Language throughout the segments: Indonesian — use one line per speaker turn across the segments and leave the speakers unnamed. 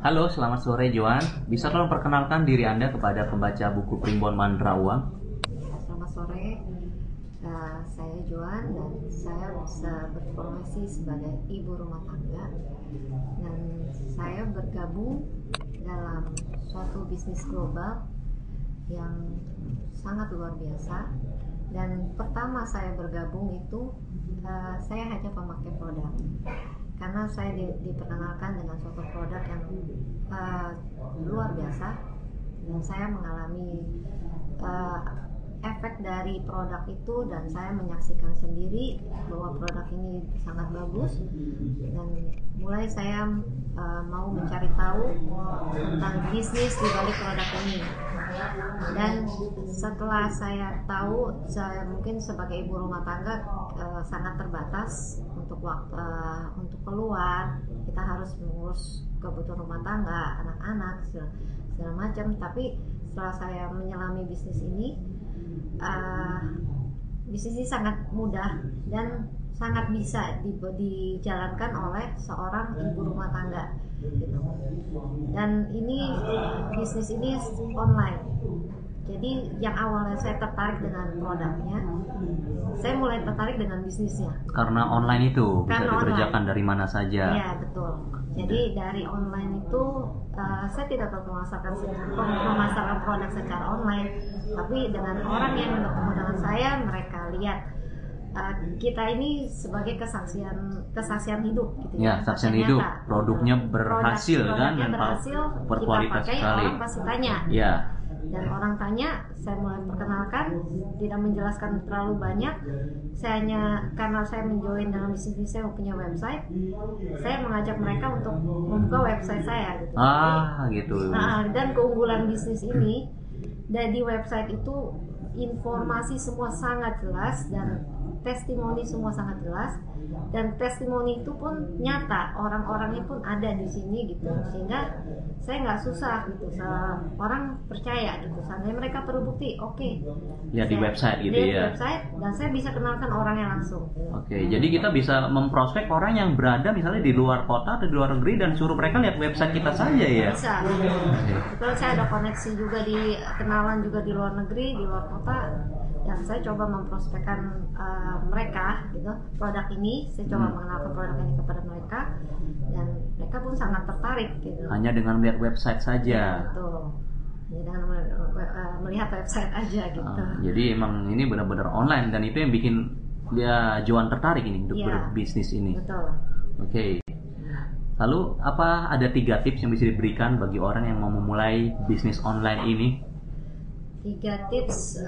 Halo, selamat sore Joan. Bisa tolong perkenalkan diri Anda kepada pembaca buku Primbon Mandra Uang?
Selamat sore, saya Joan dan saya bisa berprofesi sebagai ibu rumah tangga dan saya bergabung dalam suatu bisnis global yang sangat luar biasa. Dan pertama saya bergabung itu saya hanya pemakai produk, karena saya diperkenalkan dengan suatu produk yang luar biasa dan saya mengalami efek dari produk itu dan saya menyaksikan sendiri bahwa produk ini sangat bagus dan mulai saya mau mencari tahu tentang bisnis di balik produk ini. Dan setelah saya tahu, saya mungkin sebagai ibu rumah tangga sangat terbatas untuk waktu untuk keluar, kita harus mengurus kebutuhan rumah tangga, anak-anak segala macam. Tapi setelah saya menyelami bisnis ini sangat mudah dan sangat bisa dijalankan oleh seorang ibu rumah tangga gitu. Dan ini bisnis ini online. Jadi yang awalnya saya tertarik dengan produknya, saya mulai tertarik dengan bisnisnya.
Karena online itu bisa dikerjakan
online.
dari mana saja.
Iya, betul. Jadi dari online itu saya tidak memasarkan produk secara online, tapi dengan orang yang bertemu dengan saya, mereka lihat kita ini sebagai kesaksian hidup gitu
ya. Kesaksian hidup, produknya berhasil kan dan berkualitas sekali.
Orang pasti tanya.
Ya.
Dan orang tanya, saya mulai perkenalkan, tidak menjelaskan terlalu banyak. Saya hanya karena saya menjoin dalam bisnis saya punya website, saya mengajak mereka untuk membuka website saya gitu.
Gitu.
Dan keunggulan bisnis ini, dari website itu informasi semua sangat jelas dan testimoni semua sangat jelas, dan testimoni itu pun nyata, orang-orangnya pun ada di sini gitu, sehingga saya nggak susah gitu, orang percaya gitu. Seandainya mereka perlu bukti,
ya di website gitu ya.
Website, dan saya bisa kenalkan orangnya langsung.
Jadi kita bisa memprospek orang yang berada misalnya di luar kota atau di luar negeri dan suruh mereka lihat website kita saja ya.
Bisa. Kalau saya ada koneksi juga di kenalan juga di luar negeri, di luar kota. Dan saya coba memprospekkan mereka gitu, produk ini saya coba mengenalkan produk ini kepada mereka dan mereka pun sangat tertarik gitu.
Hanya dengan melihat website saja.
Betul. Dengan melihat website aja gitu.
Jadi emang ini benar-benar online dan itu yang bikin dia Joan tertarik ini untuk berbisnis ini.
Betul.
Oke. Lalu ada 3 tips yang bisa diberikan bagi orang yang mau memulai bisnis online ini?
3 tips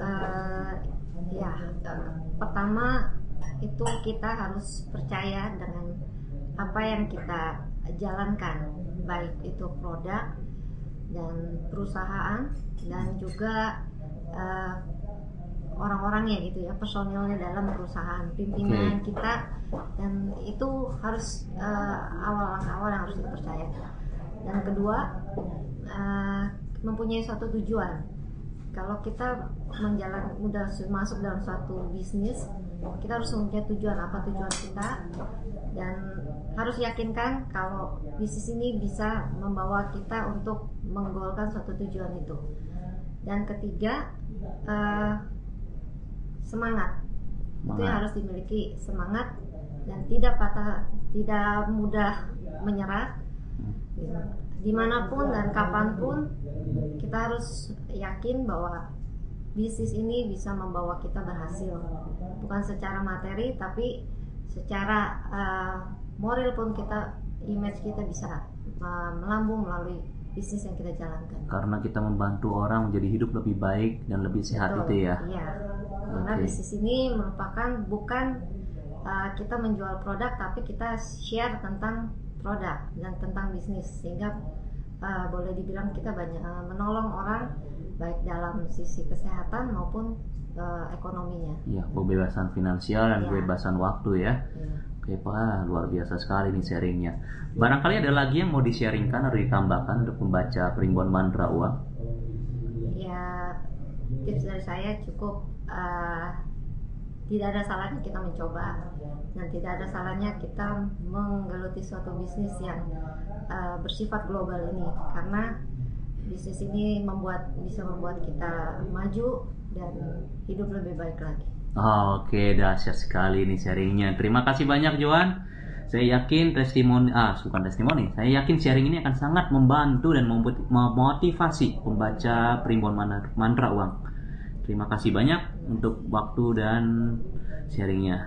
pertama itu kita harus percaya dengan apa yang kita jalankan, baik itu produk dan perusahaan dan juga orang-orangnya gitu ya, personilnya dalam perusahaan, pimpinan kita, dan itu harus awal yang harus kita percaya. Dan kedua, mempunyai suatu tujuan. Kalau kita udah masuk dalam suatu bisnis, kita harus mempunyai tujuan, apa tujuan kita, dan harus yakinkan kalau bisnis ini bisa membawa kita untuk menggolkan suatu tujuan itu. Dan ketiga, semangat. Itu yang harus dimiliki, semangat, dan tidak mudah menyerah. Dimanapun dan kapanpun kita harus yakin bahwa bisnis ini bisa membawa kita berhasil, bukan secara materi tapi secara moral pun image kita bisa melambung melalui bisnis yang kita jalankan.
Karena kita membantu orang menjadi hidup lebih baik dan lebih sehat. Betul, itu ya.
Iya. Karena bisnis ini merupakan bukan kita menjual produk, tapi kita share tentang produk dan tentang bisnis, sehingga boleh dibilang kita banyak menolong orang baik dalam sisi kesehatan maupun ekonominya. Ya,
kebebasan finansial dan kebebasan waktu ya. Oke Pak, luar biasa sekali nih sharingnya. Barangkali ada lagi yang mau di-sharingkan atau ditambahkan untuk membaca Primbon Mandra Uang?
Ya, tips dari saya cukup tidak ada salahnya kita mencoba, dan tidak ada salahnya kita menggeluti suatu bisnis yang bersifat global ini, karena bisnis ini bisa membuat kita maju dan hidup lebih baik lagi.
Oke, dahsyat sekali ini sharingnya. Terima kasih banyak Joan. Saya yakin saya yakin sharing ini akan sangat membantu dan memotivasi pembaca Primbon Mantra Uang. Terima kasih banyak untuk waktu dan sharingnya.